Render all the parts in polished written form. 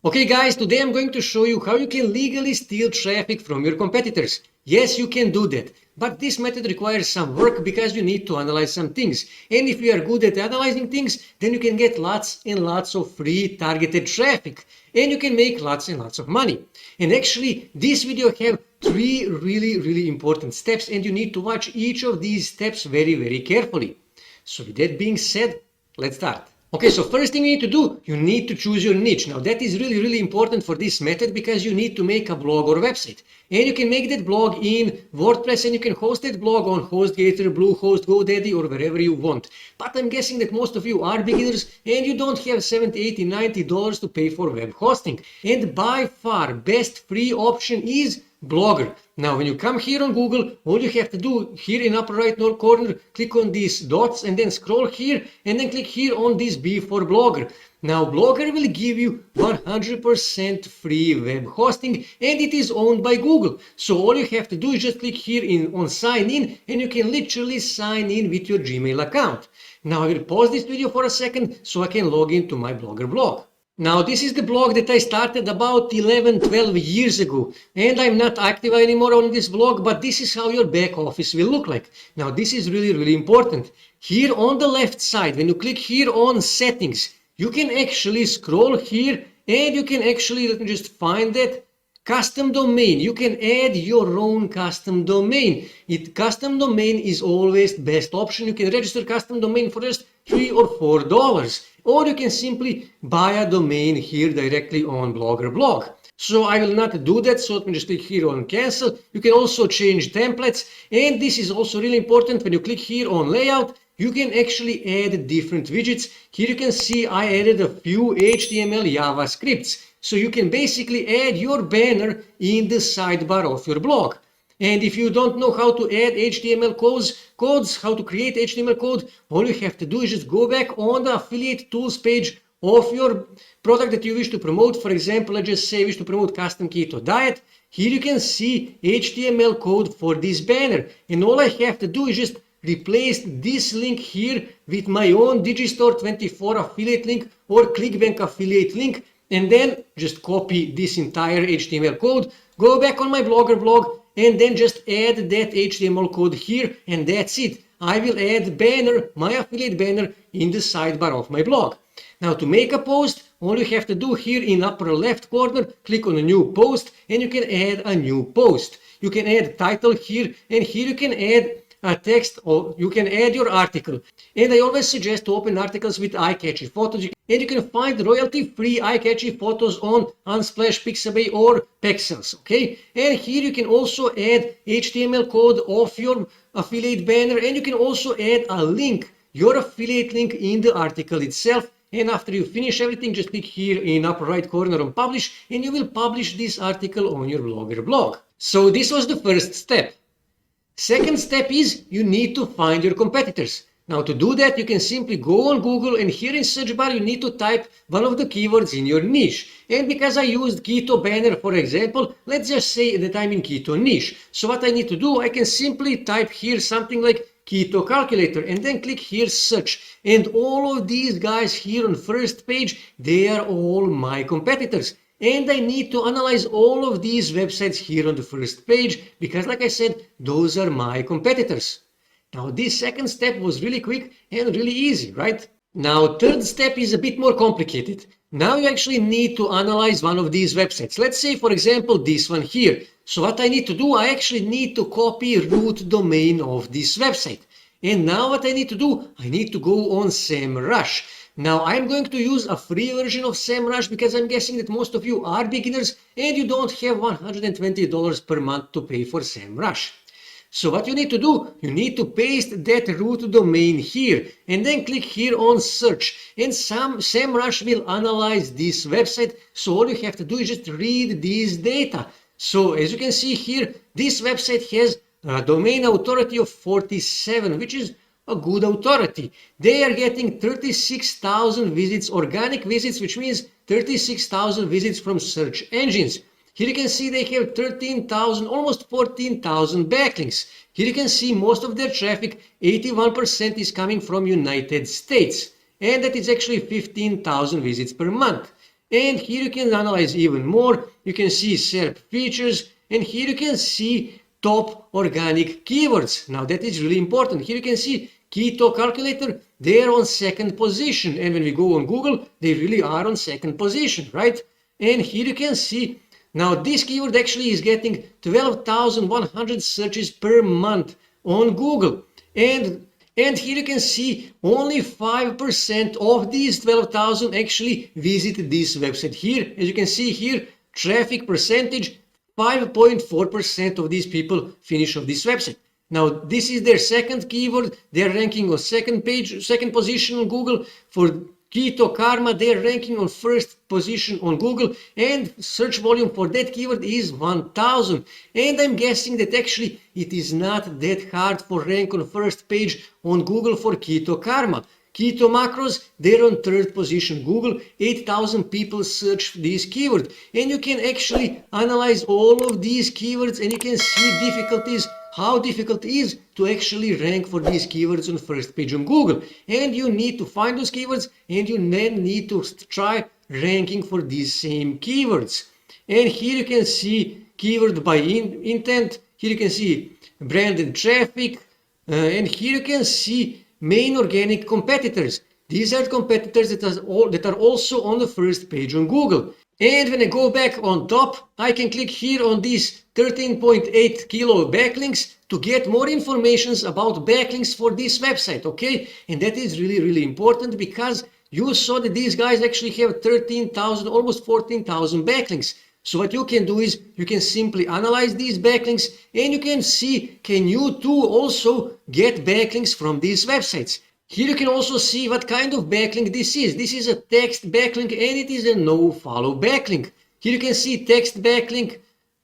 Okay guys, today I'm going to show you how you can legally steal traffic from your competitors. Yes, you can do that, but this method requires some work because you need to analyze some things. And if you are good at analyzing things, then you can get lots and lots of free targeted traffic. And you can make lots and lots of money. And actually, this video have three really important steps, and you need to watch each of these steps very carefully. So with that being said, let's start. Okay, so first thing you need to do, you need to choose your niche. Now that is really important for this method because you need to make a blog or website. And you can make that blog in WordPress and you can host that blog on HostGator, Bluehost, GoDaddy or wherever you want. But I'm guessing that most of you are beginners and you don't have $70, $80, $90 to pay for web hosting. And by far best free option is Blogger. Now when you come here on Google, all you have to do here in upper right corner, click on these dots and then scroll here and then click here on this B for Blogger. Now Blogger will give you 100% free web hosting and it is owned by Google. So all you have to do is just click here on sign in and you can literally sign in with your Gmail account. Now I will pause this video for a second so I can log into my Blogger blog. Now this is the blog that I started about 11-12 years ago and I'm not active anymore on this blog, but this is how your back office will look like. Now this is really important. Here on the left side, when you click here on settings, you can actually scroll here and you can actually, let me just find that, custom domain. You can add your own custom domain. Custom domain is always the best option. You can register custom domain for just $3 or $4. Or you can simply buy a domain here directly on Blogger blog. So I will not do that, so let me just click here on cancel. You can also change templates, and this is also really important. When you click here on layout, you can actually add different widgets. Here you can see I added a few HTML JavaScripts. So you can basically add your banner in the sidebar of your blog. And if you don't know how to add HTML codes, how to create HTML code, all you have to do is just go back on the affiliate tools page of your product that you wish to promote. For example, let's just say you wish to promote custom keto diet. Here you can see HTML code for this banner. And all I have to do is just replace this link here with my own Digistore24 affiliate link or ClickBank affiliate link. And then just copy this entire HTML code, go back on my Blogger blog, and then just add that HTML code here, and that's it. I will add banner, my affiliate banner, in the sidebar of my blog. Now to make a post, all you have to do here in upper left corner, click on a new post, and you can add a new post. You can add title here, and here you can add a text, or you can add your article. And I always suggest to open articles with eye-catchy photos. And you can find royalty-free eye-catchy photos on Unsplash, Pixabay or Pexels, okay? And here you can also add HTML code of your affiliate banner, and you can also add a link, your affiliate link in the article itself. And after you finish everything, just click here in upper right corner on publish, and you will publish this article on your Blogger blog. So this was the first step. Second step is you need to find your competitors. Now to do that, you can simply go on Google and here in search bar, you need to type one of the keywords in your niche. And because I used keto banner, for example, let's just say that I'm in keto niche. So what I need to do, I can simply type here something like keto calculator and then click here search. And all of these guys here on first page, they are all my competitors. And I need to analyze all of these websites here on the first page because, like I said, those are my competitors. Now, this second step was really quick and really easy, right? Now, third step is a bit more complicated. Now you actually need to analyze one of these websites. Let's say, for example, this one here. So what I need to do, I actually need to copy root domain of this website. And now what I need to do, I need to go on SEMrush. Now I'm going to use a free version of SEMrush because I'm guessing that most of you are beginners and you don't have $120 per month to pay for SEMrush. So what you need to do, you need to paste that root domain here and then click here on search, and SEMrush will analyze this website. So all you have to do is just read this data. So as you can see here, this website has a domain authority of 47, which is a good authority. They are getting 36,000 visits, organic visits, which means 36,000 visits from search engines. Here you can see they have 13,000, almost 14,000 backlinks. Here you can see most of their traffic, 81% is coming from United States. And that is actually 15,000 visits per month. And here you can analyze even more. You can see SERP features, and here you can see top organic keywords. Now that is really important. Here you can see keto calculator, they're on second position. And when we go on Google, they really are on second position, right? And here you can see, now this keyword actually is getting 12,100 searches per month on Google. And here you can see only 5% of these 12,000 actually visit this website. Here, as you can see here, traffic percentage, 5.4% of these people finish on this website. Now, this is their second keyword. They're ranking on second position on Google. For keto karma, they're ranking on first position on Google, and search volume for that keyword is 1,000. And I'm guessing that actually it is not that hard for rank on first page on Google for keto karma. Keto macros, they're on third position. Google, 8,000 people search this keyword. And you can actually analyze all of these keywords, and you can see difficulties, how difficult it is to actually rank for these keywords on first page on Google. And you need to find those keywords, and you then need to try ranking for these same keywords. And here you can see keyword by intent. Here you can see brand and traffic. And here you can see main organic competitors. These are competitors that are also on the first page on Google. And when I go back on top, I can click here on these 13.8 kilo backlinks to get more information about backlinks for this website, okay? And that is really, really important, because you saw that these guys actually have 13,000, almost 14,000 backlinks. So what you can do is you can simply analyze these backlinks, and you can see, can you too also get backlinks from these websites. Here you can also see what kind of backlink this is. This is a text backlink, and it is a no-follow backlink. Here you can see text backlink,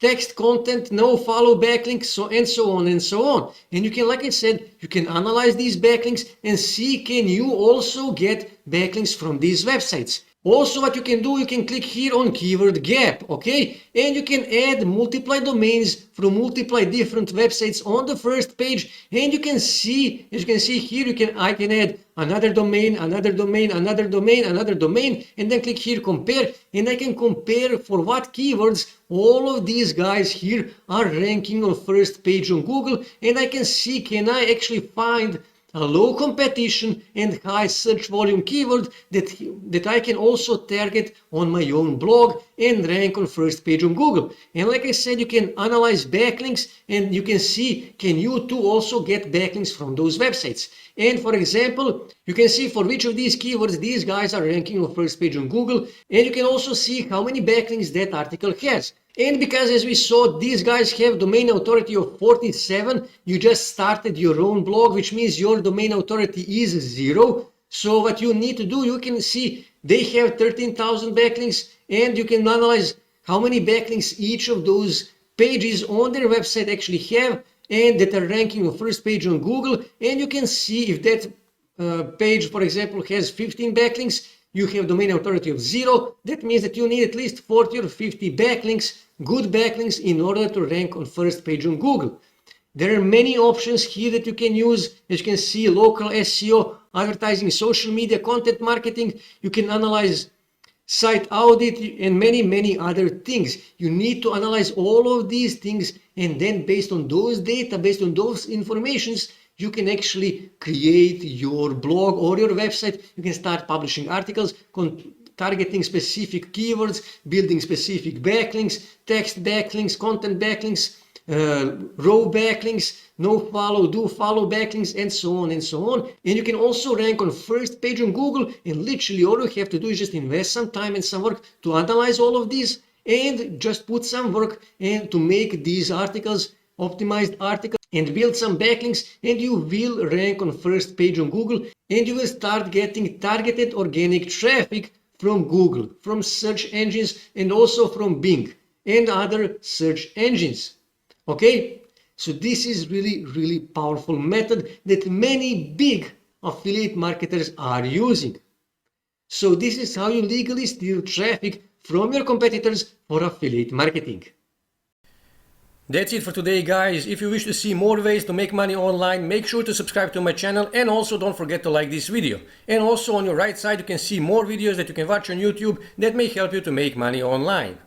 text content, no-follow backlink, so on and so on. And you can, like I said, you can analyze these backlinks and see, can you also get backlinks from these websites. Also, what you can do, you can click here on keyword gap, okay? And you can add multiply domains from multiply different websites on the first page. And you can see, as you can see here, I can add another domain, another domain, another domain, another domain, and then click here compare. And I can compare for what keywords all of these guys here are ranking on first page on Google. And I can see, can I actually find a low competition and high search volume keyword that I can also target on my own blog and rank on first page on Google. And like I said, you can analyze backlinks, and you can see, can you too also get backlinks from those websites. And for example, you can see for which of these keywords these guys are ranking on first page on Google, and you can also see how many backlinks that article has. And because, as we saw, these guys have domain authority of 47, you just started your own blog, which means your domain authority is 0. So what you need to do, you can see they have 13,000 backlinks, and you can analyze how many backlinks each of those pages on their website actually have, and that are ranking on first page on Google. And you can see if that page, for example, has 15 backlinks, you have domain authority of 0. That means that you need at least 40 or 50 backlinks, good backlinks, in order to rank on first page on Google. There are many options here that you can use. As you can see, local SEO, advertising, social media, content marketing. You can analyze site audit and many, many other things. You need to analyze all of these things, and then based on those data, based on those informations, you can actually create your blog or your website. You can start publishing articles, targeting specific keywords, building specific backlinks, text backlinks, content backlinks, row backlinks, no follow, do follow backlinks, and so on and so on. And you can also rank on first page on Google, and literally all you have to do is just invest some time and some work to analyze all of these, and just put some work and to make these articles optimized articles and build some backlinks, and you will rank on first page on Google, and you will start getting targeted organic traffic from Google, from search engines, and also from Bing and other search engines. Okay, so this is really, really powerful method that many big affiliate marketers are using. So this is how you legally steal traffic from your competitors for affiliate marketing. That's it for today, guys. If you wish to see more ways to make money online, make sure to subscribe to my channel, and also don't forget to like this video. And also on your right side you can see more videos that you can watch on YouTube that may help you to make money online.